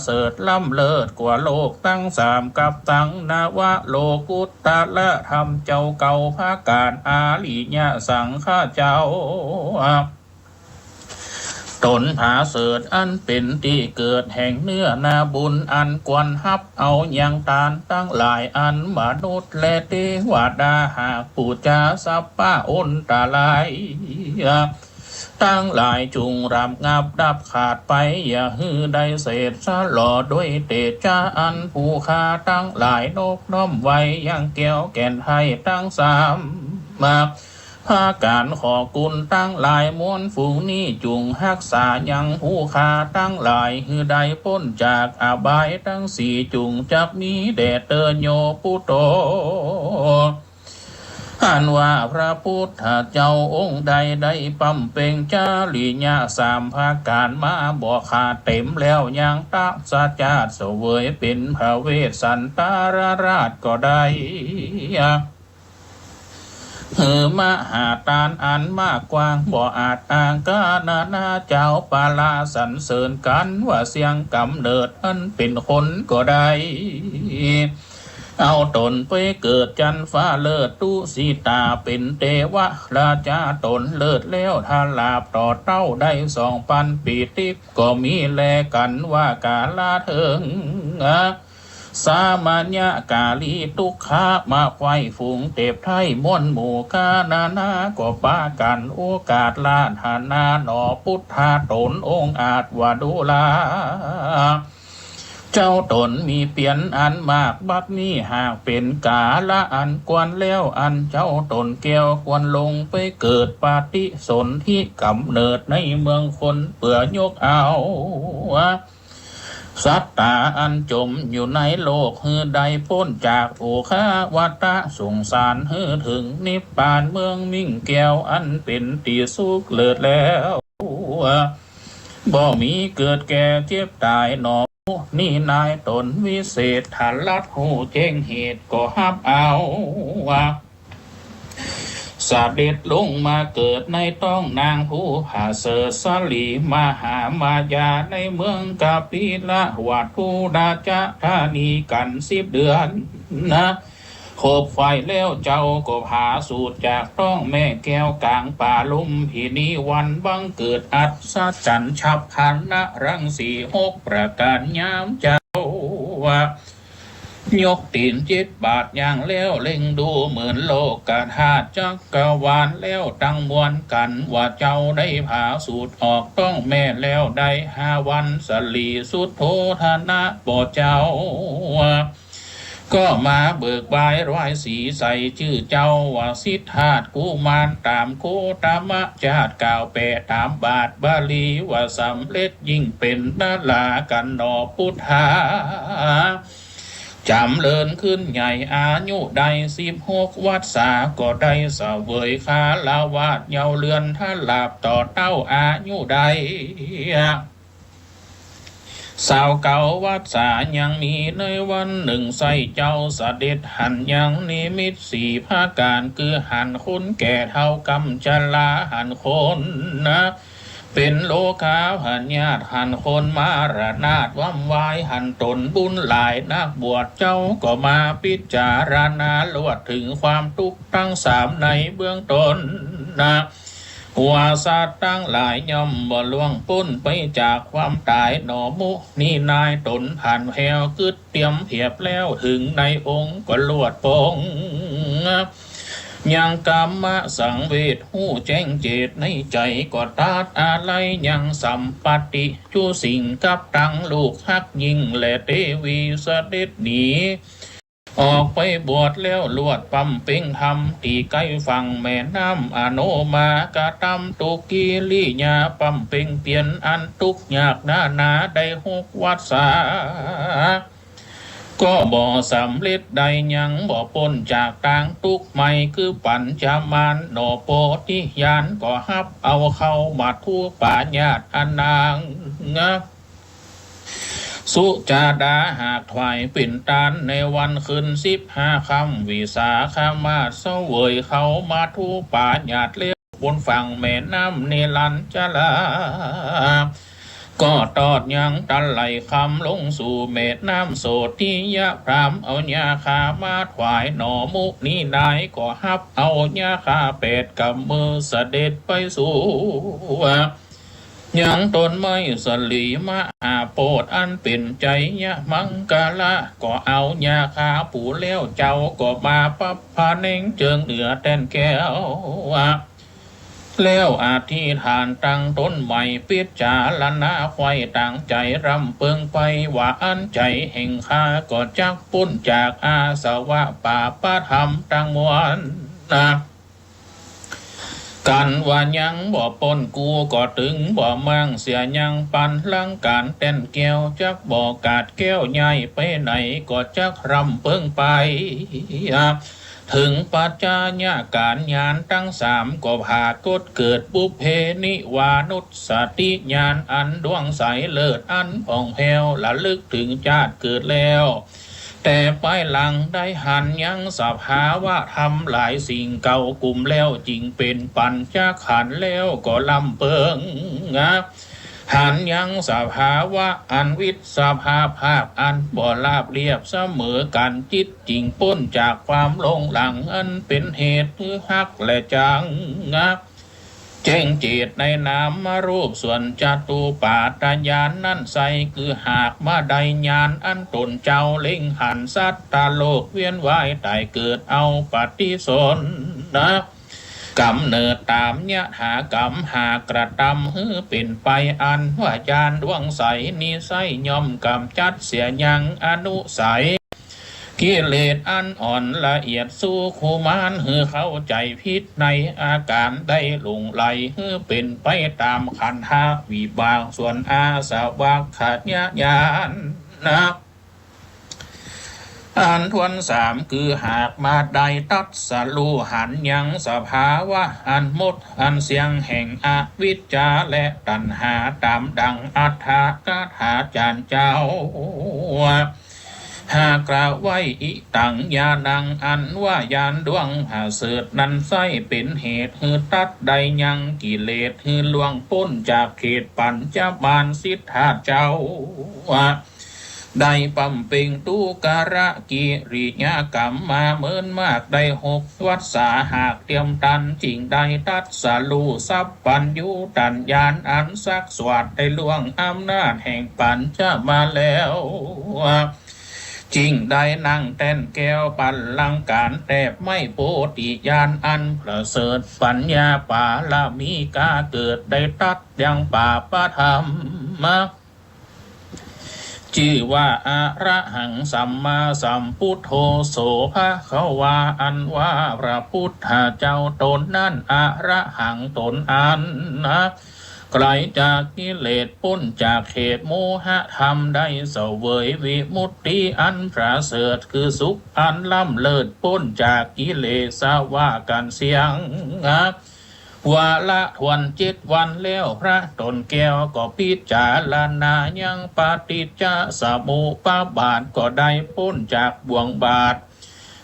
เสริฐล้ำเลิศกว่าโลกตั้งสามกับตั้งนาวะโลกุตตะละธรรมเจ้าเก่าภาการอาลีญะสังฆาเจ้าตนผาเสดอันเป็นที่เกิดแห่งเนื้อนาบุญอันกวนฮับเอาอย่างตานตั้งหลายอันมนุษย์และเทวดาหากปูจาสัพพะอนตาลายตั้งหลายจุงรำงับดับขาดไปอย่าฮือได้เศษสะหล่อด้วยเตจาอันผู้คาตั้งหลายนกน้อมไว้ยังแก้วแก่นให้ตั้งสามมาภาการขอกุลตั้งหลายมวลฝูงนี้จุงฮักษายังผู้คาตั้งหลายฮือได้พ้นจากอบายตั้งสี่จุงจักมีแด่เตโยปุโตอันว่าพระพุทธเจ้าองค์ใดได้ปั๊มเป่งจาริญาสามภาการมาบอกขาดเต็มแล้วยังตักสัจจาเสวยเป็นพระเวสสันตารราชก็ได้มหาตานอันมากกว้างบ่อาจอ้างกานาเจ้าปาลาสรรเสริญกันว่าเสียงกำเนิดอันเป็นคนก็ได้เอาตนไปเกิดจันฟ้าเลิศตุสีตาเป็นเทวะราชาตนเลิศแล้วถ้าลาบต่อเต้าได้2,000 ปีทิพย์ก็มีแลกันว่ากาลาเถิงสามัญญกาลีทุกขามาไฟฝูงเต็บไทยม่วนหมู่กานาก็ปากันโอกาสลาหานาหนอพุทธาตนองค์อาจว่าดูลาเจ้าตนมีเปลี่ยนอันมากบัดนี้หากเป็นกาละอันกวนแล้วอันเจ้าตนแก้วควรลงไปเกิดปาฏิสนธิกำเนิดในเมืองคนเปื่อยกเอาสัตตาอันจมอยู่ในโลกฮือใดพ้นจากโอคาวัตะสงสารฮือถึงนิพพานเมืองมิ่งแก้วอันเป็นตีสุขเลิศแล้วบ่มีเกิดแก่เจ็บตายหนอนี่นายตนวิเศษทันลัดหูแจ้งเหตุก็ฮับเอาสาเด็จลงมาเกิดในต้องนางผู้ผาเสดสลีมหามายาในเมืองกาปิละวัดผู้ดาจะธานีกัน10 เดือนนะโคบไฟแล้วเจ้าก็ผาสูตรจากต้องแม่แก้วกลางป่าลุมพินีวันบังเกิดอัศจรรย์ฉับพลันนะรังสี6 ประการยามเจ้ายกตีน7 บาทอย่างแล้วเล็งดูเหมือนโลกกาธาตุจักรวาลแล้วตั้งมวลกันว่าเจ้าได้ผาสูตรออกต้องแม่แล้วได้5 วันสลีสุดโทธนะบ่เจ้าก็มาเบิกบายร้อยสีใส่ชื่อเจ้าว่าสิทธาตกุมารตามโคตามะจาด98 ตามบาทบาลีว่าสำเร็จยิ่งเป็นนาลากันนอพุทธาจำเลินขึ้นใหญ่อายุได้16 วัฏษาก็ได้เสวยคาลาวาดเยาเลือนท่าลาบต่อเต้าอายุได้สาวเก่าวัดสายังมีในวันหนึ่งใส่เจ้าเสด็จหันยังนิมิต4 ภาการคือหันคนแก่เท่ากำจลาหันคนนะเป็นโลกาหันญาติหันคนมาระนาดว่ำวายหันตนบุญหลายนักบวชเจ้าก็มาพิจารณาลวดถึงความทุกข์ทั้ง3ในเบื้องต้นนะว่าสัตว์ตั้งหลายย่อมบ่ล่วงพ้นไปจากความตายหนอมุนี่นายตนผ่านแผ่วกึดเตรียมเพียบแล้วถึงในองค์ก็ลวดปองยังกรรมสังเวชหูแจ้งเจตในใจก็ตาดอะไรยังสัมปติจูสิ่งกับตังลูกฮักยิ่งและเทวีเสด็จหนีออกไปบวชแล้วลวดปั๊มเป่งทำตีใกล้ฝั่งแม่น้ำอโนมากะตำตุกีลีญาปั๊มเป่งเปลี่ยนอันทุกยากนาได้6 วัฏษาก็บ่สำเร็จใดยังบ่พ้นจากต่างทุกใหม่คือปัญจมานโนโปธิญาณก็ฮับเอาเข้ามาทั่วป่าญาติอนางสุจาดาหากถวายปิ่นตาลในวันคืน15 ค่ำวิสาขมาศเสวยเขามาทั่วป่าญาติเลี้ยวบนฝั่งแม่น้ำเนรัญชลา ก็ตอดยังตันไหลคำลงสู่เม็ดน้ำโสดที่ยะพรามเอาญาคามาถวายหนอมุกนี้ได้ก็ฮับเอาญาคาเป็ดกับมือเสด็จไปสู่ยังตนไม่สลีมาหาโปดอันเป็นใจยะมังกาละก็เอาญาคาปูเลี้ยวเจ้าก็มาปับพาเน่งเจิงเหนือแตนแก้วแล้วอธิษฐานตั้งต้นใหม่ปิจาลนาไว้ตั้งใจรำเปิงไปว่าอันใจแห่งข้าก็จักปุ้นจากอาสวะป่าปะธรรมตั้งมวลนะกันว่ายังบ่ปนกูก็ถึงบ่มั่งเสียยังปันลังการเต้นแก้วจักบ่กาดแก้วใหญ่ไปไหนก็จักรำเปิงไปถึงปัจจายการญาณทั้งสามก็พากฏเกิดบุพเพนิวานุสติญาณอันดวงใสเลิศอันผ่องแผ้วละลึกถึงชาติเกิดแล้วแต่ไปหลังได้หันยังสภาวะทำหลายสิ่งเก่ากลุ่มแล้วจริงเป็นปัญจขันธ์แล้วก็ลำเปิงหันยังสภาวะอันวิสภาภาพอันบ่ราบเรียบเสมอกันจิตจริงพ้นจากความหลงหลังอันเป็นเหตุคือฮักและจังแจ้งจิตในนามรูปส่วนจตุปาทญาณนั่นใสคือหากมาได้ญาณอันตนเจ้าเล่งหันสัตตาโลกเวียนว่ายตายเกิดเอาปฏิสนกำเนิดตามยะหากรรมหากระทำฮือเป็นไปอันว่าญาณดวงใสนิสัยย่อมกำจัดเสียยังอนุสัยกิเลสอันอ่อนละเอียดสู้คูมานฮือเข้าใจผิดในอาการได้หลงไหลฮือเป็นไปตามขันธ์ห้าวิบากส่วนอาสวะขัดญาณอันทวนสามคือหากมาได้ตัดสลูหันยังสภาวะอันหมดอันเสียงแห่งอวิชชาและตัณหาตามดังอัฏฐกถาจารย์เจ้าหากกล่าวไว้อิตังยานังอันว่ายานดวงหาเสดนั้นไส้เป็นเหตุฮือตัดใดยังกิเลสฮือลวงพ้นจากเขตปัญจมานสิทธาเจ้าได้ปั๊มเป่งตูการะกิริยากรรมมาเมินมากได้6 วัฏสาหากเตรียมตันจริงได้ตัดสลูสัพปัญญูตัญญาณอันซักสวัสดได้ล่วงอำนาจแห่งปัญจมาแล้วจริงได้นั่งแต้นแก้วปันลังการแทบไม่โพธิญาณอันประเสริฐปัญญาปาละมีกาเกิดได้ตัดยังป่าปะธรรมชื่อว่าอะระหังสัมมาสัมพุทโธโสภะคะวาอันว่าพระพุทธเจ้าตนนั้นอะระหังตนอันไกลจากกิเลสพ้นจากเขตโมหะธรรมได้เสวยวิมุตติอันประเสริฐคือสุขอันล้ำเลิศพ้นจากกิเลสว่ากันเสียงวาละทวน7 วันแล้วพระตนแก้วก็พิจารณายังปฏิจจสมุปบาทก็ได้พ้นจากบ่วงบาท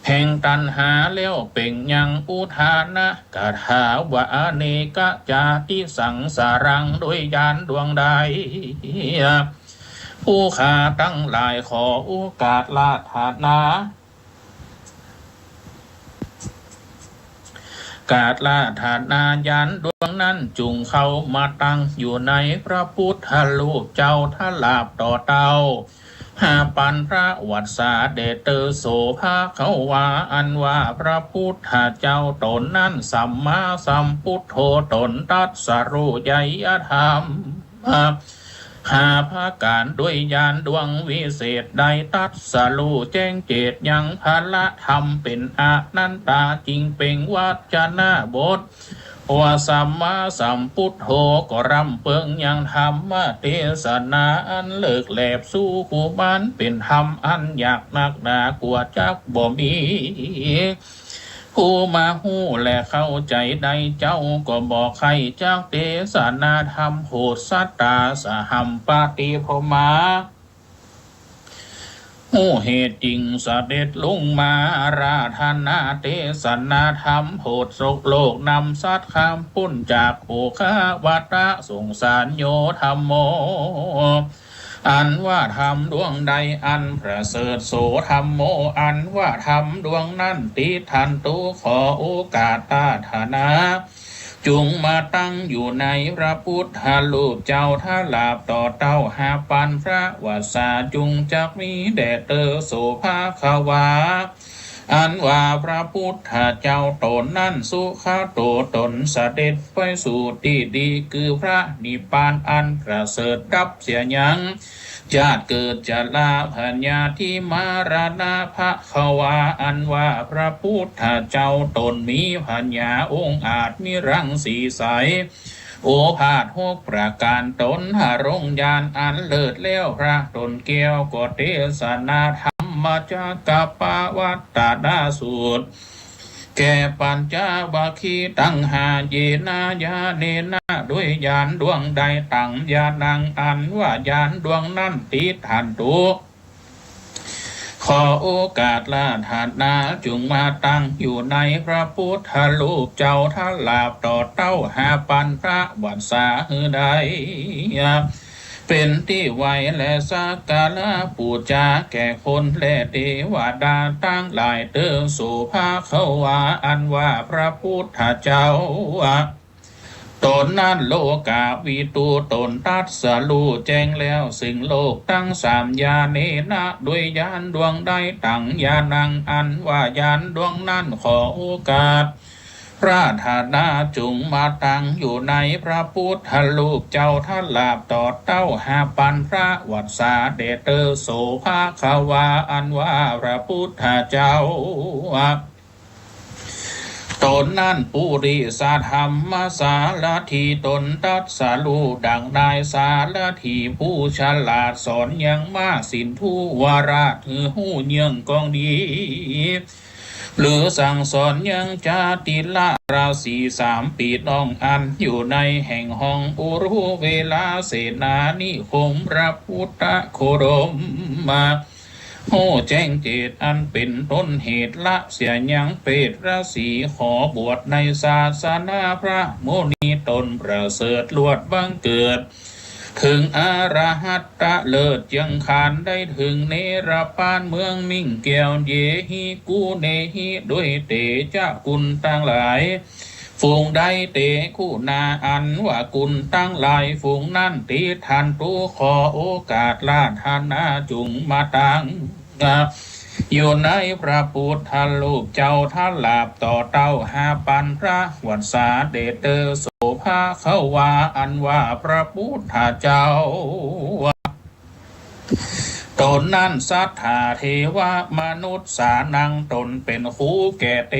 แห่งตัณหาแล้วเป่งยังอุทานะกถาวะอเนกจาติสังสารังโดยญาณดวงใดผู้ข้าทั้งหลายขอโอกาสลาถานากาศลาถานายันดวงนั้นจุงเข้ามาตั้งอยู่ในพระพุทธรูปเจ้าทลาบต่อเต้าหาปันพระวัดสาเดชเตโสภาเขาว่าอันว่าพระพุทธเจ้าตนนั้นสัมมาสัมพุทโธตนตัสรู้ไยธรรมหาภาการด้วยญาณดวงวิเศษใดตัดสรู้แจ้งเจตยังพละธรรมเป็นอนันตาจริงเป็นวัจนะบทว่าสัมมาสัมพุทโธก็รำเปิงยังธรรมเทศนาอันเลิกแหลบสู้คู่บ้านเป็นธรรมอันอยากนักหนากลัวจักบ่มีผู้มาหู้และเข้าใจใดเจ้าก็บอกใครจากเทศนาธรรมโหดสัตตาสหัมปฏิภมา หูเหตุจริงเสด็จลุงมาราธนาเทศนาธรรมโพดสกโลกนำสัตคำปุ้นจากโภคาวัตะสงสารโยธรรมโมอันว่าธรรมดวงใดอันประเสริฐโสธรรมโมอันว่าธรรมดวงนั้นติทันตุขอโอกาสตาธนาจุงมาตั้งอยู่ในพระพุทธรูปเจ้าท่าลาบต่อเต้าหาปันพระวาสาจุงจักมีแด่เตอโสภาคาวาอันว่าพระพุทธเจ้าตนนั้นสุขโตตนเสด็จไปสู่ที่ดีคือพระนิพพานอันประเสริฐดับเสียยังชาติเกิดจะลาพัญญาที่มาราณาภควาอันว่าพระพุทธเจ้าตนมีพัญญาองค์อาจมีรังสีใสโอภาษ6ประการตนหารงยานอันเลิศแล้วพระตนเกี่ยวก็เทศนาธรรมจักกับปวัตตดาสูตรแก่ปัญจวัคคีย์ตั้งหาเยนายาเนนะด้วยยานดวงใดตั้งยานังอันว่ายานดวงนั้นติดทันตุขอโอกาสลาธานาจุงมาตั้งอยู่ในพระพุทธรูปเจ้าท่าลาบต่อเต้าหาปันพระวัดสาหือใดเป็นที่ไว้และสักการะปูจาแก่คนและเทวดาตั้งหลายเตอสุภาเขาวาอันว่าพระพุทธเจ้าตนนั้นโลกาวิตูตนตัดสรู้แจ้งแล้วสิ่งโลกตั้งสามญาเนนะด้วยยานดวงใดตั้งญาณังอันว่ายานดวงนั้นขอโอกาสพระธานาจุงมาตั้งอยู่ในพระพุทธรูปเจ้าท่าลาบต่อเต้าหาปันพระวัดสาเดเตอโสภาคาวาอันว่าพระพุทธเจ้าตนนั้นปุริสาธรรมสารถีตนตัดสารูดังนายสารถีผู้ฉลาดสอนยังมาสินทุวาราถือหูเยื่องกองดีหรือสั่งสอนยังจาติละราศี3 ปีน้องอันอยู่ในแห่งห้องอุรุเวลาเสนานิคมพระพุทธโคดมมาโหแจ้งเจตอันเป็นต้นเหตุละเสียยังเปรตราศีขอบวชในศาสนาพระโมนีตนประเสริฐลวดบังเกิดถึงอรหัตตะเลิศยังขานได้ถึงเนรปานเมืองมิ่งแก้วเยหิกูเนหิด้วยเตจะกุลตั้งหลายฝูงใดเตคู่นาอันว่ากุลตั้งหลายฝูงนั้นติทันตุขอโอกาสลาธานาจุงมาตั้งอยู่ในพระพุทธรูปเจ้าท่าลาบต่อเต้าหาปันพระวัดสาเดเตอโสภาเขาวาอันว่าพระพุทธเจ้าตนนั้นสัทธาเทวมนุษย์สานังตนเป็นคู่แก่เท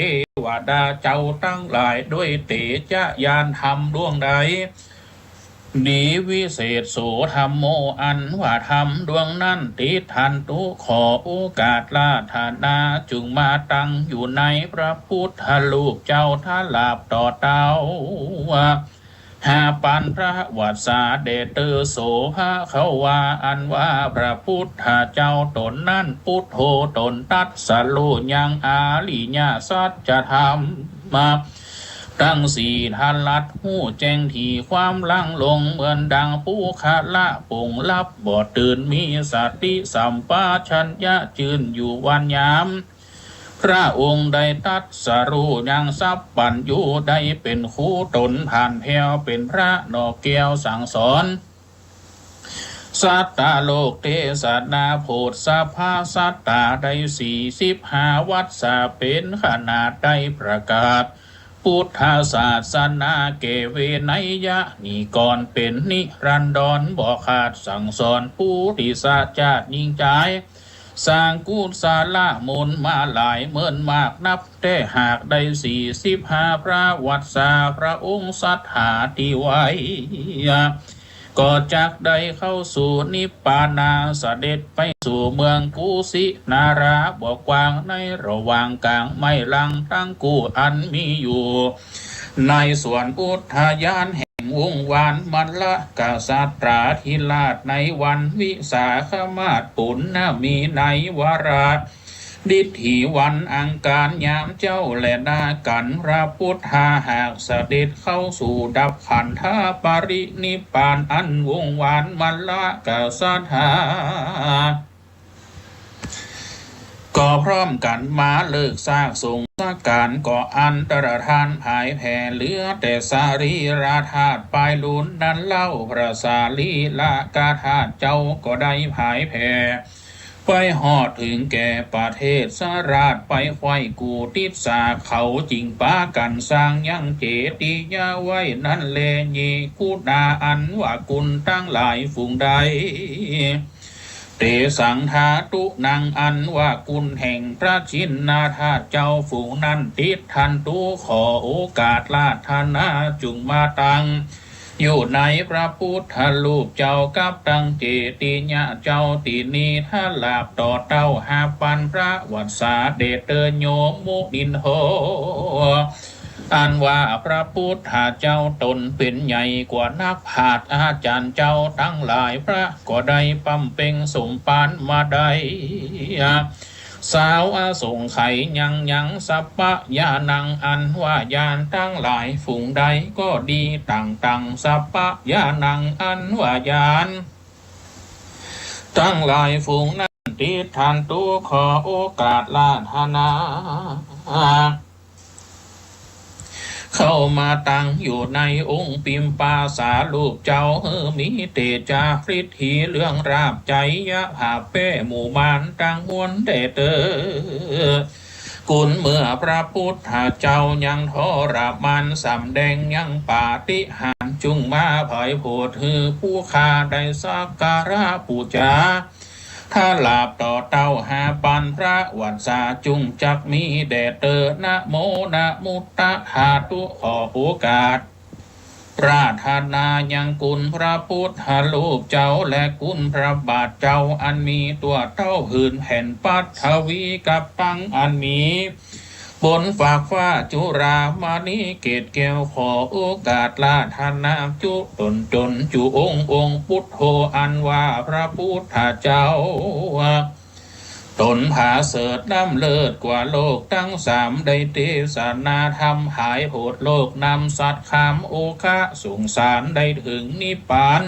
วดาเจ้าตั้งหลายด้วยเตจยานธรรมดวงใดดีวิเศษโสธรรมโมอันว่าธรรมดวงนั้นติทันตุขอโอกาสลาธานาจุงมาตั้งอยู่ในพระพุทธรูปเจ้าท่าลาบต่อเต้าหาปันพระวัดสาเดเตอโสภาเขาวาอันว่าพระพุทธเจ้าตนนั้นพุทโธตนตัดสรู้ยังอาลิญาสัจธรรมมาตั้งสี่ทันลัดหูแจ้งที่ความลังลงเหมือนดังผู้ขาละปงลับบอดตื่นมีสติสัมปชัญญะจืนอยู่วันยามพระองค์ได้ตัดสรู้ยังทรัพย์ปัญญูได้เป็นคู่ตนผ่านแผ่วเป็นพระนอกแก้วสั่งสอนสัตตาโลกเทศนาโพธสภาสัตตาได้45 วัดสาเป็นขนาดได้ประกาศพุทธศาสนาเกเวไนยะนี่ก่อนเป็นนิรันดรบ่ขาดสั่งสอนผู้ที่สาจาดยิ่งใจสร้างกุศลมูลมาหลายหมื่นมากนับแต่หากได้45 พระวัดสาพระองค์สัทธาที่ไว้ก็จักได้เข้าสู่นิพพานาเสด็จไปสู่เมืองกุสินาราบ่กว้างในระหว่างกลางไม่ลังตั้งกูอันมีอยู่ในส่วนอุทยานแห่ง วงวานมัลละกาสัตราธิราชในวันวิสาขมาศปุณณมีในวาระดิถีวันอังคารยามเจ้าและนากันพระพุทธาหากเสด็จเข้าสู่ดับขันธปรินิพพานอันวงวานมัลละกาสัทธาก็พร้อมกันมาเลิกซากสงสการก่ออันตรธานหายแผ่เหลือแต่สารีราธาตุปลายลุนนั้นเล่าพระสาลีละกาธาตุเจ้าก็ได้หายแผ่ไปหอดถึงแก่ประเทศสราชไปไขว้กูติดสาเขาจริงป้ากันสร้างยังเจติยาไว้นั่นแลยีกูนาอันว่ากุลตั้งหลายฝูงใดเตสังธาตุนังอันว่ากุลแห่งพระชินนาธาเจ้าฝูงนั้นติดทันตุขอโอกาสลาธนาจุงมาตังอยู่ในพระพุทธรูปเจ้ากับตังเจติญะเจ้าตีนีถ้าลาบต่อเต้าหาปันพระวัดสาเดชเตโยมุนินโหอันว่าพระพุทธเจ้าตนเป็นใหญ่กว่านักผาดอาจารย์เจ้าทั้งหลายพระก็ได้ปั๊มเป่งสมปานมาได้สาวอาสงไขยังสัพพะยานังอันว่ายานทั้งหลายฝูงใดก็ดีต่างสัพพะยานังอันว่ายานทั้งหลายฝูงนั้นติดทันตุขอโอกาสลาธนาเข้ามาตั้งอยู่ในองค์ปิมปาสาลูกเจ้ามีเตจาฟริธีเรื่องราบใจยะภาเป้หมู่มานตั้งมวลเดเตอกุลเมื่อพระพุทธเจ้ายังทรมานสำแดงยังปาฏิหาริย์จุงมาเผยโพดฮือผู้ข้าได้สักการะปูจาถ้าลาบต่อเต้าหาปันพระวัดสาจุงจักมีแด่เตอนะโมนะมุตตะหาตุขอโอกาสปรารถนายังกุลพระพุทธรูปเจ้าและกุลพระบาทเจ้าอันมีตัวเต้าหืนแผ่นปัทวีกับตังอันมีบนฝากฟ้าจุรามานิเกตแก้วขอโอกาสลาธนาจุตนจุองค์พุทโธอันว่าพระพุทธเจ้าตนผาเสดน้ำเลิศกว่าโลกทั้งสามได้เทศนาธรรมหายโหดโลกนำสัตว์คำโอคะสงสารได้ถึงนิพพาน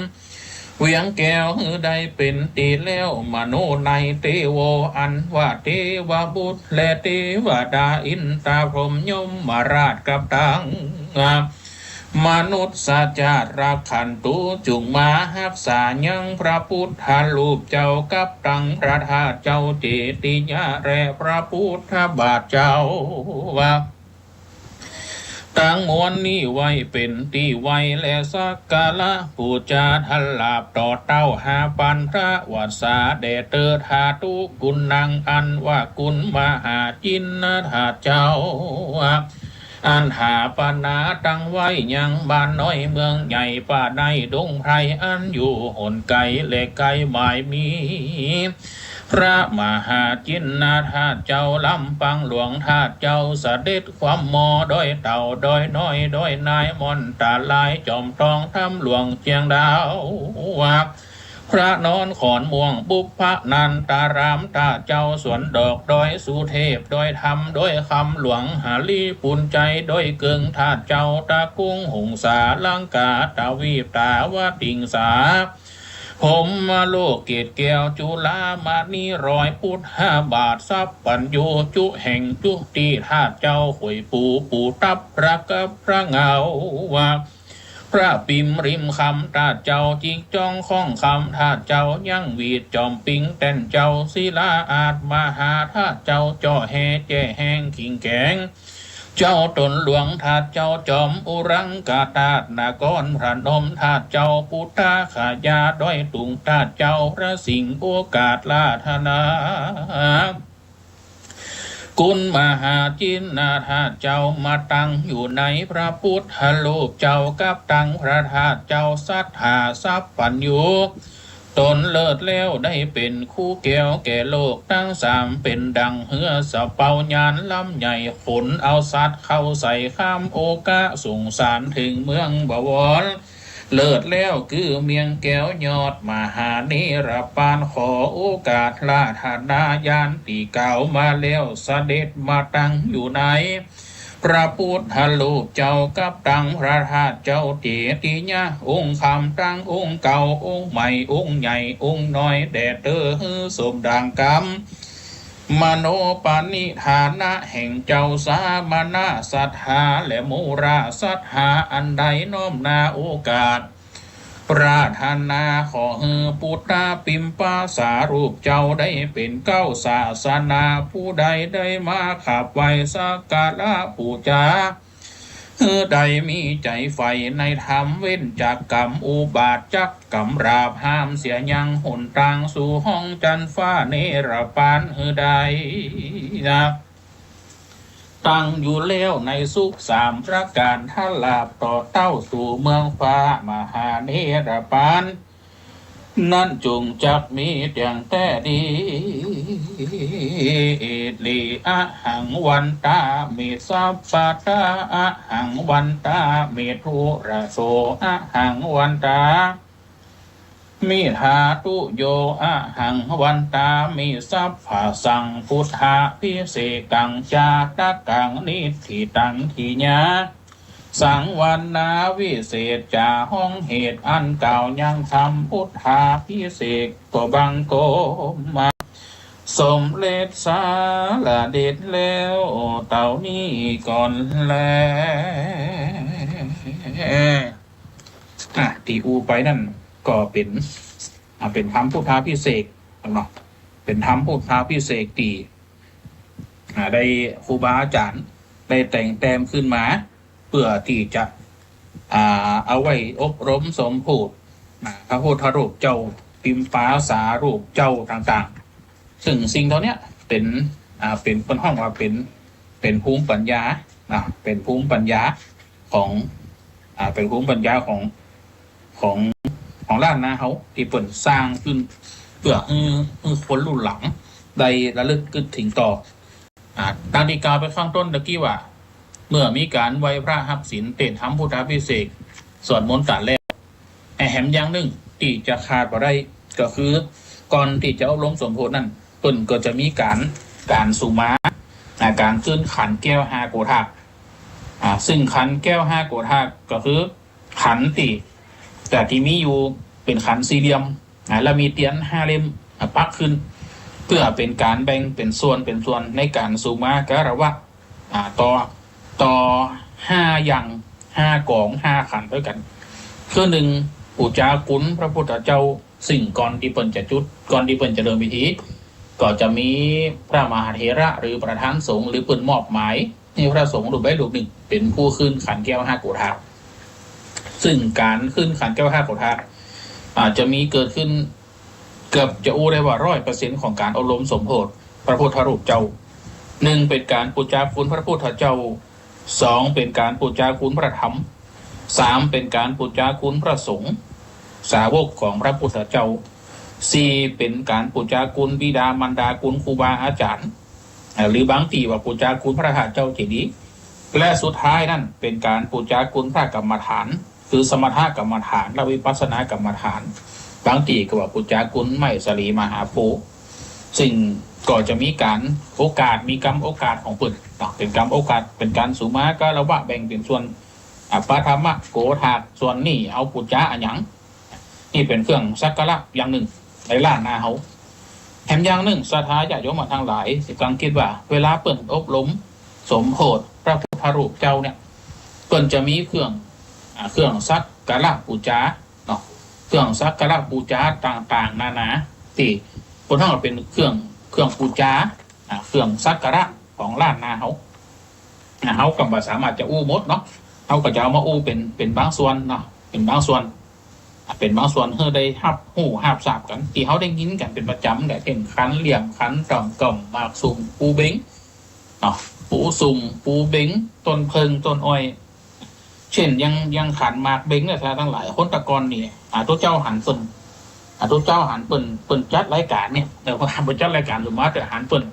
เวียงแก้วได้เป็นตีแล้วมโนในเทโวอันว่าเทวบุตรและเทวดาอินตาพรหมยมมาราชกับตังมนุษย์สัจจารักขันตุจุงมาหักษายังพระพุทธรูปเจ้ากับตังพระธาตุเจ้าเจติยะและพระพุทธบาทเจ้าว่าตั้งมวลนี้ไว้เป็นที่ไว้และสักการะปูจาทัลลาบต่อเต้าหาปันพระวัดสาเดชเตอธาตุกุลนังอันว่ากุลมหาจินนธาตุเจ้าอันหาปนาตั้งไว้ยังบ้านน้อยเมืองใหญ่ป่าในดงไพรอันอยู่หนไกลและไกลหมายมีพระมหาจินนาธาตุเจ้าลำปังหลวงธาตุเจ้าเสด็จความมอดอยเต่าดอยน้อยดอยนายมอนตาลายจอมทองทำหลวงเจียงดาวว่าพระนอนขอนม่วงบุพพนันตารามตาเจ้าสวนดอกดอยสุเทพดอยธรรมดอยคำหลวงหาลีปุนใจดอยเกิงธาตุเจ้าตากุ้งหงสาลังกาตาวีบตาวาติงสาผมมาโลกเกตแก้วจุลามานี100 พุทธบาททรัพย์ปัญโยจุแห่งจุตีธาตุเจ้าหวยปูตับพระกับพระเงาว่าพระปิมริมคำธาตุเจ้าจิกจ้องข้องคำธาตุเจ้ายังวีดจอมปิงแต่นเจ้าศิลาอาจมหาธาตุเจ้าจ่อแห่แจ้แห้งขิงแกงเจ้าตนหลวงธาตุเจ้าจอมอุรังกาธาตุนากรพระนมธาตุเจ้าพุทธาขายาด้อยตุงธาตุเจ้าพระสิงห์โอกาสลาธนากุลมหาจินนาธาตุเจ้ามาตั้งอยู่ในพระพุทธรูปเจ้ากับตั้งพระธาตุเจ้าสัทธาทรัพย์ปัญโยตนเลิศแล้วได้เป็นคู่แก้วแก่โลกทั้งสามเป็นดังเหือสะเปายานลำใหญ่ขนเอาสัตว์เข้าใส่ข้ามโอกะส่งสารถึงเมืองบวร เลิศแล้วคือเมียงแก้วยอดมหานิรปานขอโอกาสลาธนายานตีเก่ามาแล้วเสด็จมาตั้งอยู่ไหนพระพุทธรูปเจ้ากับตั้งพระธาตุเจ้าเจติยะองค์คำตั้งองค์เก่าองค์ใหม่องค์ใหญ่องค์น้อยแดดเตอฮือสมดังกรรมมโนปณิธานะแห่งเจ้าสามนาศรัทธาและมูราศรัทธาอันใดน้อมนาโอกาสปรารถนาขอฮือปุตตาปิมปาสารูปเจ้าได้เป็นเก้าศาสนาผู้ใดได้มาขับไว้สักการะปูจาใดมีใจใฝ่ในธรรมเว้นจากกรรมอุบาทจักกรรมราบห้ามเสียยังหนทางสู่ห้องจันฟ้าเนรปานใดนะตั้งอยู่แล้วในสุขสามประการถ้าลาบต่อเต้าสู่เมืองฟ้ามหาเนรปานนั่นจงจักมีอย่างแต่ดีลีอะหังวันตาเมสัพพตาอะหังวันตาเมทุระโสอะหังวันตามิธาตุโยอะหังวันตามิสัพพะสังพุทธาพิเศกังจาตกังนิธิตังทิญาสังวันนาวิเศษจาห้องเหตุอันเก่ายังทำพุทธาพิเศษก็บังโกมาสมเลศสาละเด็ดแล้วเต่านี้ก่อนแล้วที่อูไปนั่นก็เป็นธรรมพุทธาพิเศษเนาะเป็นธรรมพุทธาพิเศษตีได้ครูบาอาจารย์ได้แต่งแต้มขึ้นมาเพื่อที่จะเอาไว้อบรมสมโภชพระพุทธรูปเจ้าปิมฟ้าสารูปเจ้าต่างๆซึ่งสิ่งเหล่านี้เป็นคนห้องว่าเป็นภูมิปัญญาเป็นภูมิปัญญาของเป็นภูมิปัญญาของล้านนาเขาที่เปิดสร้างขึ้นเพื่อให้คนรุ่นหลังได้ระลึกถึงต่อดังที่กล่าวไปข้างต้นตะกี้ว่าเมื่อมีการไหว้พระหับศีลเต้นทำพุทธาภิเษกสวดมนต์กันแล้วแหมอย่างหนึ่งที่จะขาดบ่ได้ก็คือก่อนที่จะอบรมสมโภชนั่นเพิ่นก็จะมีการสุมาการขึ้นขันแก้ว5โกธากซึ่งขันแก้ว5โกธากก็คือขันแต่ที่มีอยู่เป็นขันสี่เหลี่ยมแล้วมีเตียน5เล่มปักขึ้นเพื่อเป็นการแบ่งเป็นส่วนในการสุมากะระวะต่อ5อย่าง5กอง5ขันด้วยกันคือหนึ่งปูจาคุณพระพุทธเจ้าสิ่งก่อนที่เปิ้นจะจุดก่อนที่เปิ้นจะเดินพิธีก็จะมีพระมหาเถระหรือประธานสงฆ์หรือเปิ้นมอบหมายให้พระสงฆ์รูปใดรูปหนึ่งเป็นผู้ขึ้นขันแก้ว5โกธากซึ่งการขึ้นขันแก้ว5โกธากอาจจะมีเกิดขึ้นเกือบจะอู้ได้ว่า 100% ของการอบรมสมโภชพระพุทธรูปเจ้า1เป็นการปูจาคุณพระพุทธเจ้า2เป็นการปูจาคุณพระธรรม3เป็นการปูจาคุณพระสงฆ์สาวกของพระพุทธเจ้า4เป็นการปูจาคุณบิดามารดาคุณครูบาอาจารย์หรือบางทีว่าปูจาคุณพระธาตุเจ้าเจดีย์และสุดท้ายนั่นเป็นการปูจาคุณพระกรรมฐานคือสมถกรรมฐานและวิปัสสนากรรมฐานบางทีก็ว่าปูจาคุณไมสรีมหาโพธิ์สิ่งก็จะมีการโอกาสมีกรรมโอกาสของเปิดเป็นกรรมโอกาสเป็นการสุมาก็ระวะแบ่งเป็นส่วนปฐมโกธากส่วนนี้เอาปูจาอันหยังนี่เป็นเครื่องสักการะอย่างหนึ่งในล้านนาเขาแถมอย่างหนึ่งศรัทธาญาติโยมทั้งหลายสิกังคิดว่าเวลาเปิดอบรมสมโภชพระพุทธรูปเจ้าเนี่ยเปิดจะมีเครื่องสักการะปูจาเนาะเครื่องสักการะปูจาต่างๆนานาที่คนทั้งหมดเป็นเครื่องปูจาเครื่องสักการะของล้านนาเขาก็บ่สามารถจะอู้หมดเนาะเขาก็จะเอามาอู้เป็นบางส่วนเนาะเป็นบางส่วนเพื่อได้หับทราบกันที่เขาได้ยินกันเป็นประจำแต่เช่นขันเหลี่ยมขันต่อมกล่อมหมากซุ่มปูเบ้งเนาะปูซุ่มปูเบ้งต้นเพิงต้นอ้อยเช่นยังขันหมากเบ้งเนี่ยทั้งหลายคนตะกอนนี่ตัวเจ้าหันเปิ้นจัดรายการเนี่ยเดี๋ยวพอทำจัดรายการสมมติแต่หันเปิ้น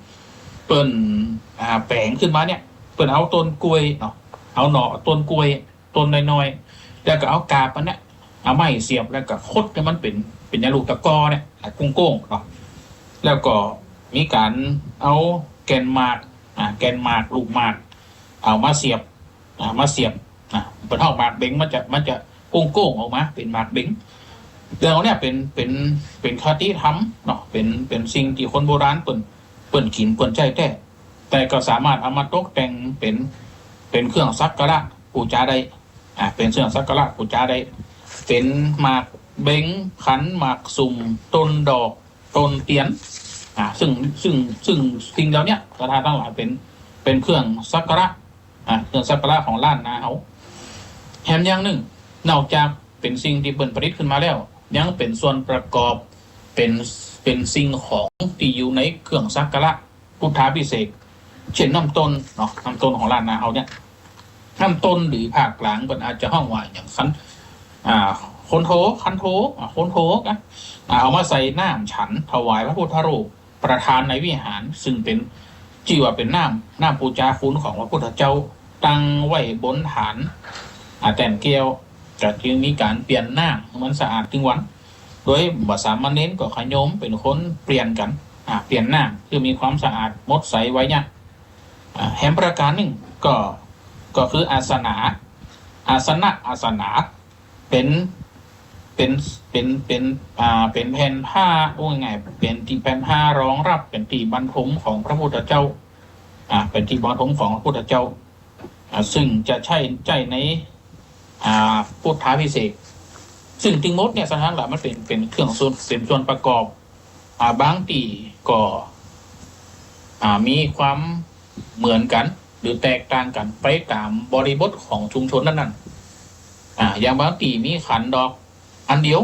แปลงขึ้นมาเนี่ยเปิ้นเอาต้นกล้วยเนาะเอาหน่อต้นกล้วยต้นน้อยๆแล้วก็เอากาบมันเนี่ย เอาไม้เสียบแล้วก็คดให้มันเป็นยาลูกตะกอเนี่ยโก้งๆเนาะแล้วก็มีการเอาแกนหมากลูกหมากเอามาเสียบเป็นท่อหมากเบงมันจะโก้งๆออกมาเป็นหมากเบงเรื่องนี้เป็นคติธรรมเนาะเป็นสิ่งที่คนโบราณเปิ่นขินเปิ่นใจแต่ก็สามารถเอามาตกแต่งเป็นเครื่องสักการะบูชาได้เป็นเครื่องสักการะบูชาได้เป็นหมากเบงขันหมากสุ่มต้นดอกต้นเตียนซึ่งสิ่งเหล่านี้กระทาทั้งหลายเป็นเครื่องสักการะเครื่องสักการะของล้านนาเขาแถมอย่างหนึ่งนอกจากเป็นสิ่งที่เปิ่นประดิษฐ์ขึ้นมาแล้วยังเป็นส่วนประกอบเป็นสิ่งของที่อยู่ในเครื่องสักการะพุทธาภิเษกเช่นน้ำต้นเนาะน้ำต้นของล้านนาเขาเนี่ยน้ำต้นหรือภาคกลางมันอาจจะห้องว่าอย่างคันคนโถคันโถคนโถนะเอามาใส่น้ำฉันถวายพระพุทธรูปประธานในวิหารซึ่งเป็นชื่อว่าเป็นน้ำปูจาคุณของพระพุทธเจ้าตั้งไว้บนฐานแต่นเกลียวจะจึงมีการเปลี่ยนน้ำมันสะอาดถึงวันโดยบสามเณรก็ขยมเป็นคนเปลี่ยนกันเปลี่ยนน้ำคือมีความสะอาดมดใสไว้เนี่ยแถมประการหนึ่งก็คืออาสนะเป็นแผ่นผ้าไงเป็นที่แผ่นผ้ารองรับเป็นที่บรรทมของพระพุทธเจ้าเป็นที่บรรทมของพระพุทธเจ้าซึ่งจะใช้ในพุทธาภิเษกซึ่งจริงมดเนี่ยสถานหลักมันเป็นเครื่องส่วนประกอบบางตีก็มีความเหมือนกันหรือแตกต่างกันไปตามบริบทของชุมชนนั้นอย่างบางตีมีขันดอกอันเดียว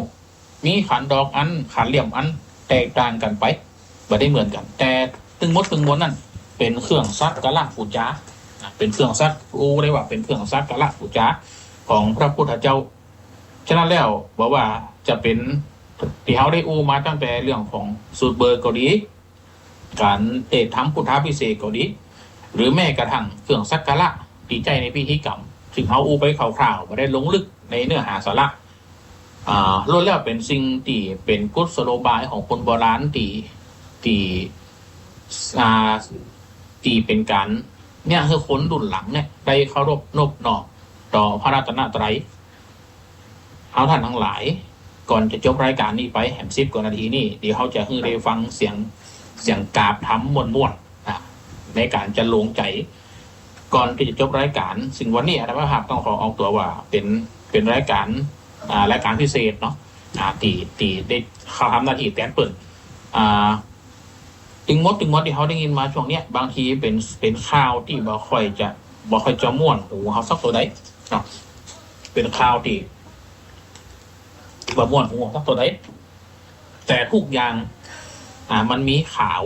มีขันดอกอันขันเหลี่ยมอันแตกต่างกันไปไม่ได้เหมือนกันแต่ตึงมดนั้นเป็นเครื่องสักการะบูชาเป็นเครื่องสักได้ว่าเป็นเครื่องสักการะบูชาของพระพุทธเจ้าฉะนั้นแล้วบอกว่าจะเป็นที่เขาได้มาตั้งแต่เรื่องของสูตรเบอร์ก็ดีการทำพุทธาภิเษกก็ดีหรือแม้กระทั่งเครื่องสักการะตีใจในพิธีกรรมถึงเขาไปคร่าวๆไม่ได้ลงลึกในเนื้อหาสาระล้วนแล้วเป็นสิ่งที่เป็นกุศโลบายของคนโบราณที่เป็นการเนี่ยคือคนรุ่นหลังเนี่ยได้เคารพนอบน้อมต่อพระรัตนตรัยเอาท่านทั้งหลายก่อนจะจบรายการนี้ไปแหม10 กว่านาทีนี่เดี๋ยวเขาจะให้ได้ฟังเสียงกราบทำม่วนในการจะลงใจก่อนที่จะจบรายการสิ่งวันนี้อาจารย์ภาพต้องขอออกตัวว่าเป็นรายการพิเศษเนาะตีได้เขาทำหน้าที่แทนเปิดตึงมดที่เขาได้ยินมาช่วงเนี้ยบางทีเป็นข่าวที่บ่ค่อยจะม่วนหูเขาสักตัวใดเนาะเป็นข่าวที่บ่ม่วนหูสักตัวใดแต่ทุกอย่างมันมีขาว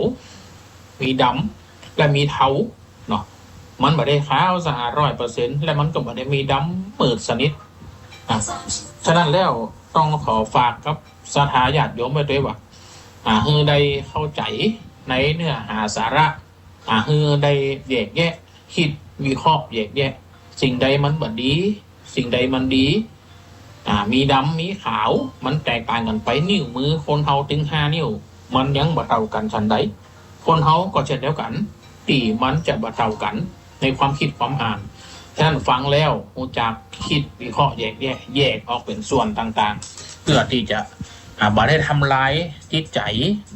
มีดำและมีเทาเนาะมันไม่ได้ขาวสะอาด100%และมันก็ไม่ได้มีดำเปิดสนิทฉะนั้นแล้วต้องขอฝากกับศรัทธาญาติโยมไปด้วยว่าฮือได้เข้าใจในเนื้อหาสาระฮือได้แยกแยะคิดวิเคราะห์แยกแยะสิ่งใดมันบ่ดีสิ่งใดมันดีมีดำมีขาวมันแตกต่างกันไปนิ้วมือคนเฮาถึง5 นิ้วมันยังบ่เท่ากันชันใดคนเฮาก็เช่นเดียวกันตีมันจะบ่เท่ากันในความคิดความอ่านฉะนั้นฟังแล้วรู้จักคิดวิเคราะห์แยกออกเป็นส่วนต่างๆเพื่อที่จะบ่ได้ทำลายจิตใจ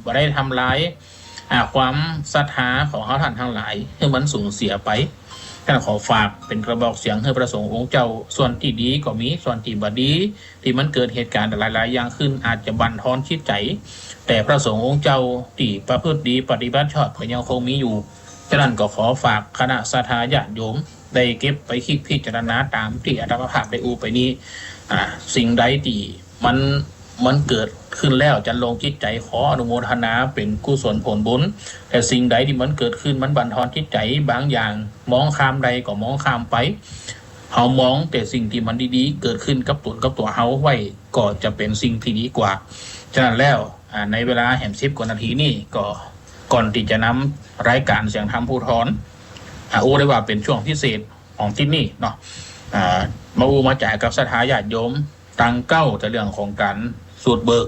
บ่ได้ทำลายความศรัทธาของเขาท่านทั้งหลายให้มันสูญเสียไปท่านขอฝากเป็นกระบอกเสียงให้พระสงฆ์องค์เจ้าส่วนที่ดีก็มีส่วนที่บ่ดีที่มันเกิดเหตุการณ์หลายๆอย่างขึ้นอาจจะบั่นทอนจิตใจแต่พระสงฆ์องค์เจ้าที่ประพฤติดีปฏิบัติชอบก็ยังคงมีอยู่ฉะนั้นก็ขอฝากคณะศรัทธาญาติโยมได้เก็บไปคิดพิจารณาตามที่อาตมาภาพได้ไปนี้สิ่งใดที่มันเกิดขึ้นแล้วจะลงจิตใจขออนุโมทนาเป็นกุศลผลบุญแต่สิ่งใดที่มันเกิดขึ้นมันบั่นทอนจิตใจบางอย่างมองข้ามใดก็มองข้ามไปเฮามองแต่สิ่งที่มันดีๆเกิดขึ้นกับตัวเฮาไว้ก็จะเป็นสิ่งที่ดีกว่าฉะนั้นแล้วในเวลาแห่ง10 กว่านาทีนี่ก็ก่อนที่จะนำรายการเสียงธรรมภูธรได้ว่าเป็นช่วงพิเศษของที่นี่เนาะมาจ่ายกับศรัทธาญาติโยม ตั้งเก้าแต่เรื่องของการสูตรเบิก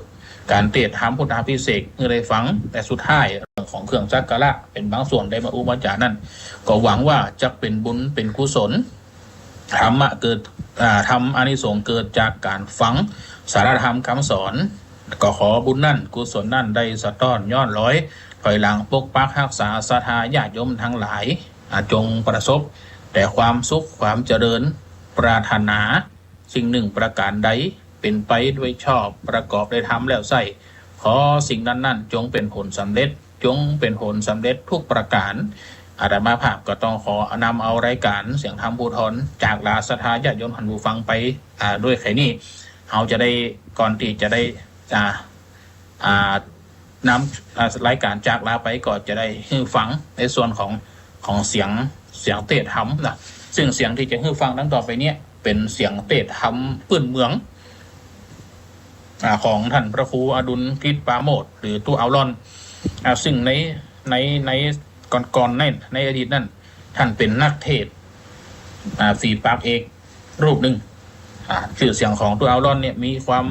การเทศน์ธรรมพุทธาภิเษกเมื่อได้ฟังแต่สุดท้ายเรื่องของเครื่องสักการะเป็นบางส่วนได้มาอุปจานั่นก็หวังว่าจะเป็นบุญเป็นกุศลธรรมะเกิดทำอานิสงส์เกิดจากการฟังสารธรรมคำสอนก็ขอบุญนั่นกุศลนั่นได้สะท้อนย้อนร้อยถอยหลังปกปักรักษาศรัทธาญาติโยมทั้งหลายจงประสบแต่ความสุขความเจริญปรารถนาสิ่งหนึ่งประการใดเป็นไปด้วยชอบประกอบได้ทำแล้วใส่ขอสิ่งนั้นจงเป็นผลสำเร็จจงเป็นผลสำเร็จทุกประการอาตมาภาพก็ต้องขอนำเอารายการเสียงธรรมภูธรจากลาศรัทธาญาติโยมท่านผู้ฟังไปด้วยไขนี้เราจะได้ก่อนที่จะได้นำรายการจากลาไปก่อนจะได้ฟังในส่วนของเสียงเทศน์ธรรมนะซึ่งเสียงที่จะให้ฟังดังต่อไปเนี้ยเป็นเสียงเทศน์ธรรมพื้นเมืองของท่านพระครูอดุลกิจปราโมทย์หรือตู้เอาลอนซึ่งในก่อนในอดีตนั่นท่านเป็นนักเทศฝีปากเอกรูปหนึ่งชื่อเสียงของตู้เอาลอนเนี่ยมีความ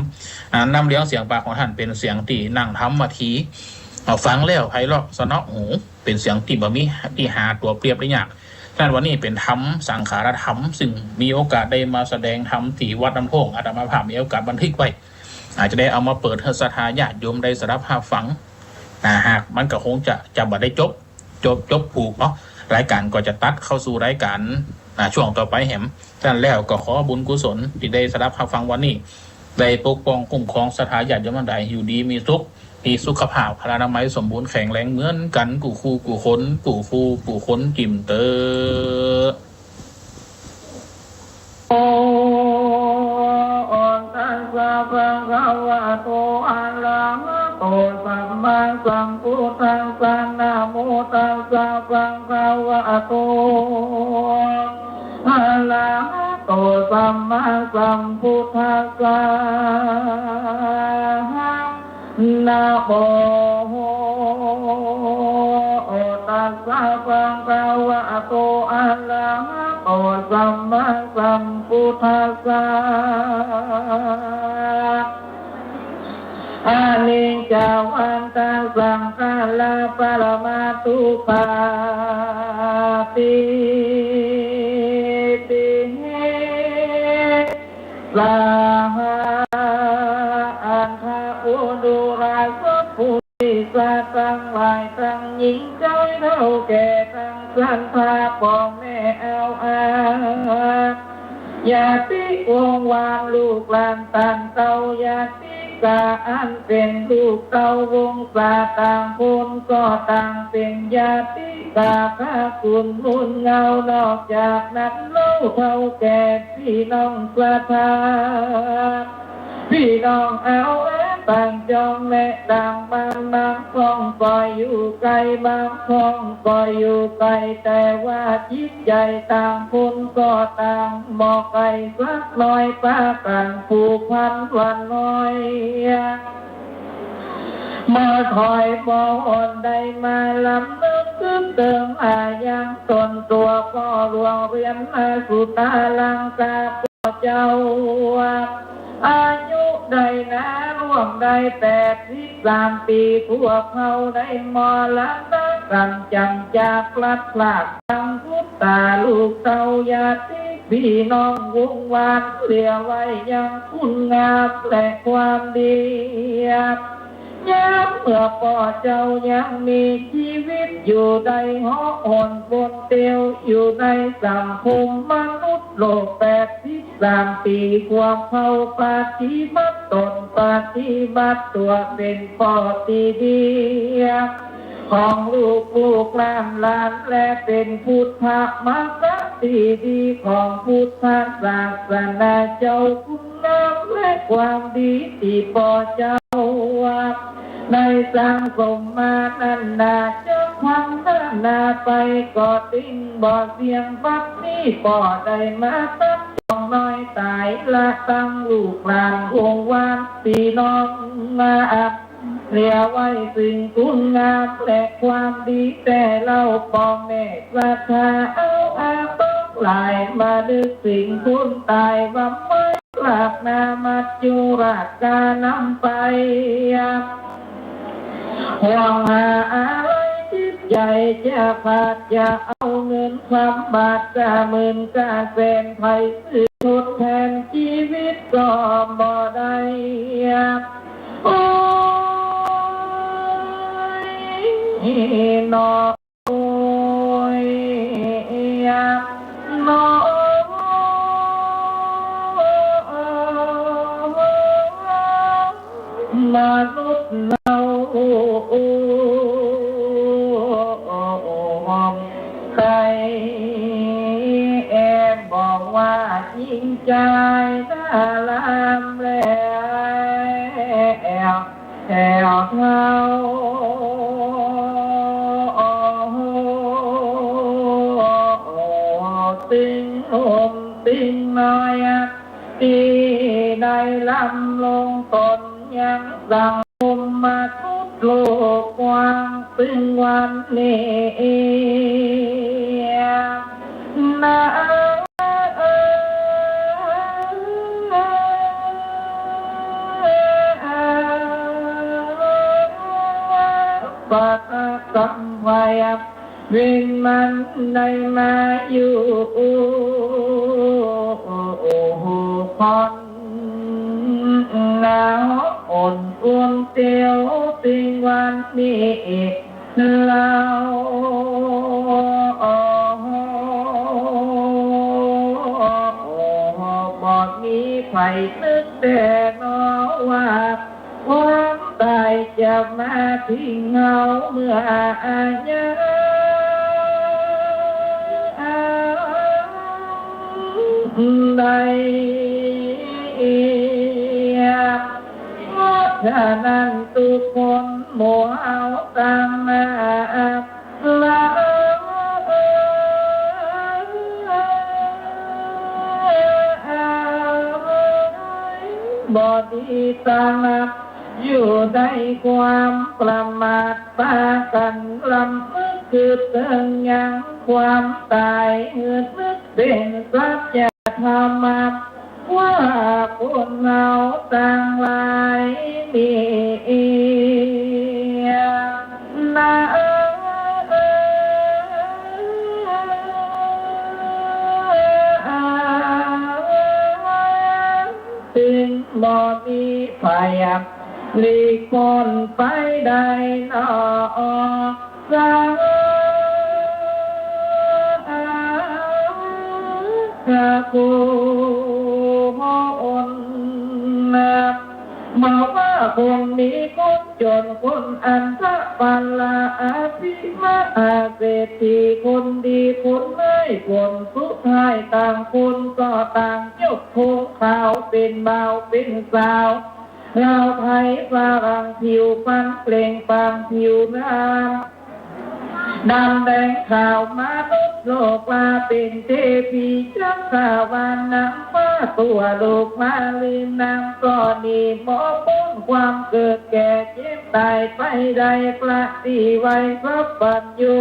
นำเลี้ยงเสียงปากของท่านเป็นเสียงที่นั่งธรรมทีฟังแล้วไพเราะสนอหูเป็นเสียงที่บ่มีที่หาตัวเปรียบได้ยากท่านวันนี้เป็นธรรมสังขารธรรมซึ่งมีโอกาสได้มาแสดงธรรมที่วัดน้ำโพงอาตมาภาพมีโอกาสบันทึกไว้อาจจะได้เอามาเปิดให้ศรัทธาญาติโยมได้สดับรับฟังหากมันก็คงจะบ่ได้จบผูกเนาะรายการก็จะตัดเข้าสู่รายการช่วงต่อไปแหมท่านแล้วก็ขอบุญกุศลที่ได้สดับรับฟังวันนี้ได้ปกป้องคุ้มครองศรัทธาญาติโยมใดอยู่ดีมีสุขมีสุขภาพพลานามัยสมบูรณ์แข็งแรงเหมือนกันกูคู่กูคนกูฟูกูคนจิมเตอโอตัสสะภะคะวะโตอะระหะโตสัมมาสัมพุทธัสสะนะโมตัสสะภะคะวะโตอะระหะโตสัมมาสัมพุทธัสสะนะโมตัสสะภะคะวะโตอะระหะโตสัมมาสัมพุทธัสสะอานิจจาวันตาสังขาราปรมาตุปาติสาหะอันทะอุดุราสัพพุริสาทั้งหลายทั้งหญิงใจเท่าแก่ทั้งสันพาพ่อแม่เอาญาติวงวานลูกหลานต่างเต้าญาติกาอันเป็นลูกเต้าวงศาต่างคนก็ต่างเป็นญาติกาข้าคุณมุนเงานอกจากนั้นเล่าเท่าแก่พี่น้องศรัทธาพี่น้องเอาต่างจองและต่างบางคองก็อยู่ไกลบางคองก็อยู่ไกลแต่ว่าจิตใจต่างคนก็ต่างบอกไกลสักน้อยป้าต่างผูกพันวันน้อยมาคอยบอกอนได้มาลำนึกขึ้นเติมยังตนตัวก็รวงเรียนสุตาลังกาพ่อเจ้าอายุได้นะร่วมได้83 ปีพวกเขาได้มอละนักกันจำจากพลัดพลาดทั้งพุทธาลูกเต้าญาติพี่น้องวงวานเหลือไว้ยังคุณงามและความดีย้ำเมื่อพ่อเจ้ายังมีชีวิตอยู่ในหออ่อนบนเตียวอยู่ในสังคมมนุษย์โลก83 ปีความเขาปฏิบัติตนปฏิบัติตัวเป็นพ่อที่ดีของลูกหลานและเป็นพุทธมรรคที่ดีของพุทธศาสนาเจ้าคุณงามและความดีที่พ่อเจ้าในสังคมมานั้นนาจะพังนาไปก็ติ้งบ่อเสียงบัดนี้ป่อได้มาตัดต้องน้อยตายละตั้งลูกหลานวงวานพี่น้องมาเรียไว้สิ่งคุณงามและความดีแต่เราพ่อแม่ศรัทธาเอาต้องหลายมาดึกสิ่งคุณตายว่าไม่ ลากนามัจจุราชการนำไปห่วงหาอะไรจิตใหญ่จะขาดจะเอาเงินความบาทจะหมื่นจะแสนไทยซื้อทดแทนชีวิตก็บ่ได้โอ้ยนอโอ้ยนอมนุษย์เราใครบอกว่าจริงใจน่าลำแล้วแถวเท้าติงห่มติงน้อยที่ได้ลำลงตนยังสังคมมาทุกโลกกว้างซึ่งวันนี้นาปัดกำไว้วินมันได้มาอยู่คนหนาวอ่อนอุ่นเตียวติงวันนี้เราบอกมีใครนึกแต่นอว่าความตายจะมาทิ้งเงาเมื่ออาญาได้เพราะฉะนั้นทุกคนโมเอาตามมาละบอดีตาลับอยู่ในความประมาทปากันลำลึกคือเตือนยังความตายเหือดนึกเป็นสัจธรรมว่าคนเราต่างหลายมีนาถึงบ่มีไฟหลีกคนไปได้นอสังกะกูบอกว่าคนมีคนจนคนอันทะปันละอาภิมาอาเศรษฐีคนดีคนไม่คนสุดท้ายต่างคนก็ต่างยกโคงขาวเป็นเบาเป็นสาวเราไทยฝรั่งผิวฟันเปล่งปางผิวน้ำดำแดงขาวมาลุกโลกมาเป็นเทพีจักรวาลน้ำฟ้าตัวโลกมาลืมน้ำก็ดีหมอพ้นความเกิดแก่เจ็บตายไปได้ประติไว้สัพพัญญู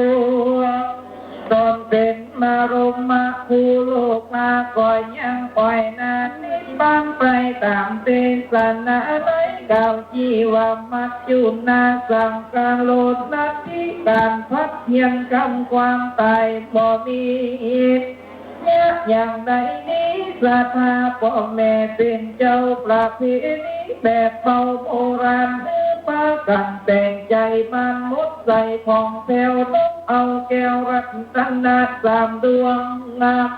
ตอนเป็นมารุมมาคูโลกมาก่อยยังปล่อยนานิบังไปตามเทศนาในเก่าจีวามัจจุนาสังกาโลดนาทิการพัดเพียงกำความตายบ่มีเนี่ยอย่างใดนี้ศรัทธาพ่อแม่เป็นเจ้าประเพณีแบบเบาโบราณมากันแต่งใจมันมุดใส่ของแถวนกเอาแก้วรัตนาสามดวงนับ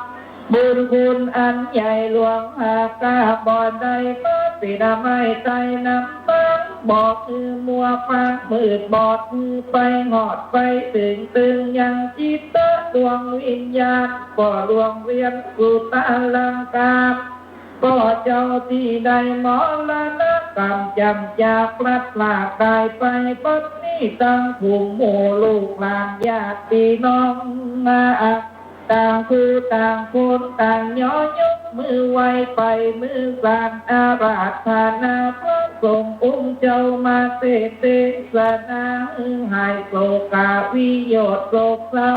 บุญคุณอันใหญ่หลวงหากาบ่อใดมาปิดไม่ใจน้ำตั้งบอกคือมัวฟังมืดบอดคือไปหอดไปตึงยังจิตตะดวงวิญญาณก็ดวงเวียนสุตาลังกาก็เจ้าที่ได้มรณะกรรมจำจากพลัดพรากตายไปปัจนี้ตั้งภูมิโมลูกหลานญาติพี่น้องมาต่างคือต่างคนต่างย่อยกมือไหวไปมือสั่นอาราธนาพระสงฆ์องค์เจ้ามาเทศนาหายโศกาวิโยชน์โศกเศร้า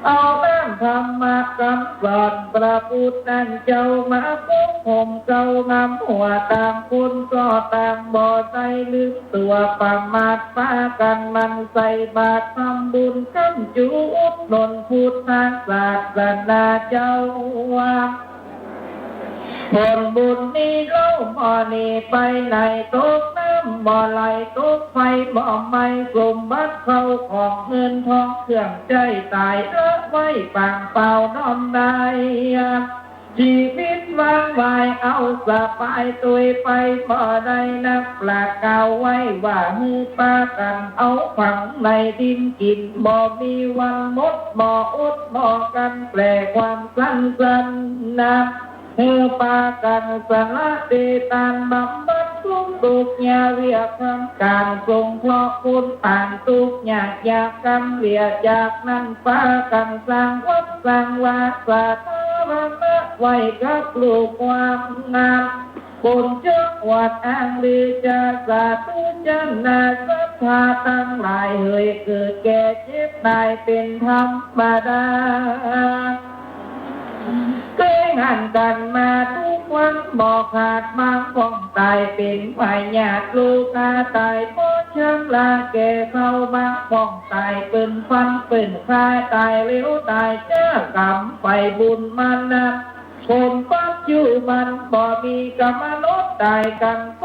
เอาน้ำธรรมะคำสอนพระพุทธนั่นเจ้ามาปุกผมเจ้างำหัวต่างคนก็ต่างบ่ใจลึกตัวประมาทป้ากันมันใส่บาตรทำบุญกำจุอุดหนุนพุทธศาสนาเจ้าว่าผลบุญนี้เล่าบ่อนี้ไปไหนตกน้ำบ่อไหลตกไฟบ่อไม้สมบัติเข้าของเงินทองเครื่องใจตายไว้ปางเปล่าน้อมได้ชีวิตวางไว้เอาสบายตัวไปบ่ได้นักปลากกาวไว้ว่ามือปากันเอาฝังในดินกินบ่มีวันหมดบ่อดบ่กันแปลความสั้นนะปากันสละเดตานบำบัดทุกทุกยาเวียคำการทรงเพราะคุณผ่านทุกอยากกันเวียจากนั้นปากันสร้างวัดสร้างวาสาธารณะไว้กับลูกความงามบุญจังหวัดอ่างลือจะสาธุจันนาศรัทธาตั้งหลายเอ่ยเกิดแก่เจ็บตายเป็นธรรมดาเคยหันกันมาทุกวันบอกขาดบางของตายเป็นฝ่ายญาติลูกอาตายเพราะช่างลาแก่เขาบางของตายเป็นฟันเป็นคายตายเร็วตายเจ้ากรรมไปบุญมันนะคนปัจจุบันบ่มีกรรมลดตายกันค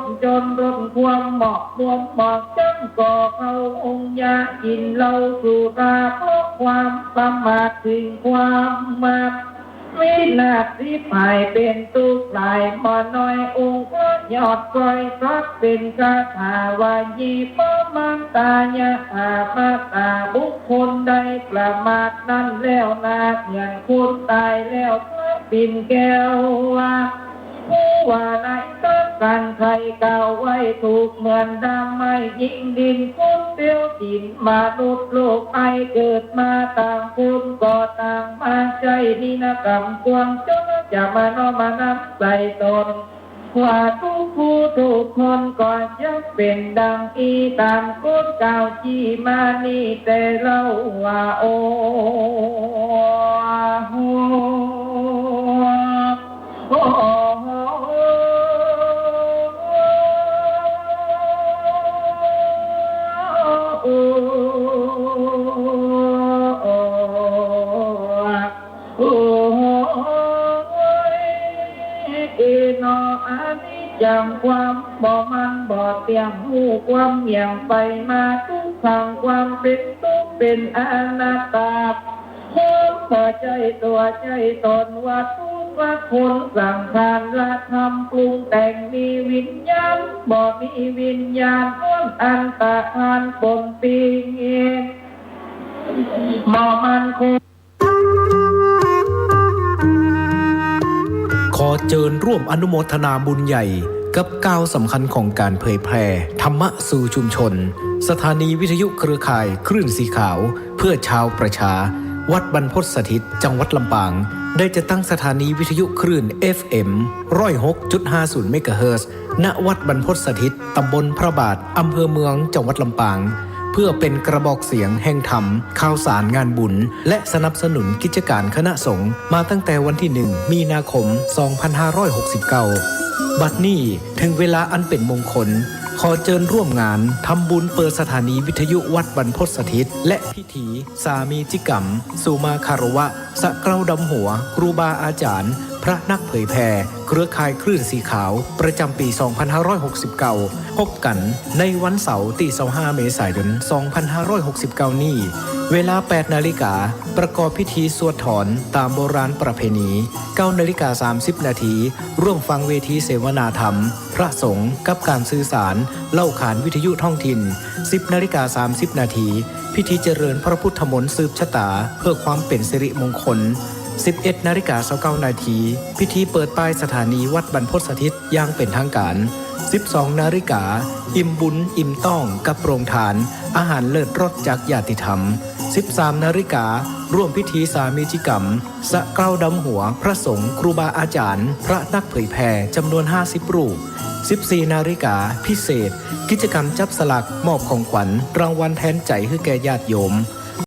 นจนรนความเหมาะรวมเหมาะจังก่อเขาองค์ยากินเหล้าสุราเพราะความประมาทถึงความมาวินาทีภายเป็นตุกหลายหมอน้อยองค์ก็ยอดคอยรักเป็นคาถาวายีปมันตายะอามาตาบุคคลใดประมาทนั้นแล้วนาเหมือนคนตายแล้วพระปิ่นแก้วว่าผู้ว่าไหนก็กันใครเก่าไว้ถูกเหมือนดำไม่ยิงดินคนเดียวดินมนุษย์โลกไปเกิดมาต่างคนก็ต่างมาใจนินกรรมควงจนจะมาน้อมานำใส่ตนว่าทุกผู้ทุกคนก่อนจะเป็นดังอีตามกฎเก่าที่มานี่แต่เราว่าโอ้โหโอ้โหโอ้โอ้เอนออันนี้จังความบ่มันบ่เตียงหูความเหี่ยงไปมาทุกทางความเป็นทุกเป็นอนัตตาความพอใจตัวใจตนว่าทุกว่าคนสังขารละทำปรุงแต่งมีวิญญาณบ่มีวิญญาณล้วนอันตะหานปนปีเองบ่มันคงขอเชิญร่วมอนุโมทนาบุญใหญ่กับก้าวสำคัญของการเผยแพร่ธรรมะสู่ชุมชนสถานีวิทยุเครือข่ายคลื่นสีขาวเพื่อชาวประชาวัดบรรพตสถิตจังหวัดลำปางได้จะตั้งสถานีวิทยุคลื่น FM 106.50 เมกะเฮิรตซ์ณวัดบรรพตสถิตตำบลพระบาทอำเภอเมืองจังหวัดลำปางเพื่อเป็นกระบอกเสียงแห่งธรรมข่าวสารงานบุญและสนับสนุนกิจการคณะสงฆ์มาตั้งแต่วันที่ 1 มีนาคม 2569 บัดนี้ถึงเวลาอันเป็นมงคลขอเชิญร่วมงานทำบุญเปิดสถานีวิทยุวัดบรรพตสถิตและพิธีสามีจิกรรมสุมาคารวะสะเกล้าดำหัวครูบาอาจารย์พระนักเผยแผ่เครือข่ายคลื่นสีขาวประจำปี 2569 พบกันในวันเสาร์ที่ 25 เมษายน 2569 นี้เวลา 8 นาฬิกาประกอบพิธีสวดถอนตามโบราณประเพณี 9 นาฬิกา 30 นาทีร่วมฟังเวทีเสวนาธรรมพระสงฆ์กับการสื่อสารเล่าขานวิทยุท้องถิ่น 10 นาฬิกา 30 นาทีพิธีเจริญพระพุทธมนต์สืบชะตาเพื่อความเป็นสิริมงคล 11 นาฬิกา 29 นาทีพิธีเปิดป้ายสถานีวัดบรรพตสถิตอย่างเป็นทางการ 12 นาฬิกาอิ่มบุญอิ่มต้องกับโรงทานอาหารเลิศรสจากญาติธรรม 13 นาฬิการ่วมพิธีสามีจิกรรมสะเกล้าดำหัวพระสงฆ์ครูบาอาจารย์พระนักเผยแผ่จำนวน 50 รูป 14 นาฬิกาพิเศษกิจกรรมจับสลากมอบของขวัญรางวัลแทนใจให้แก่ญาติโยม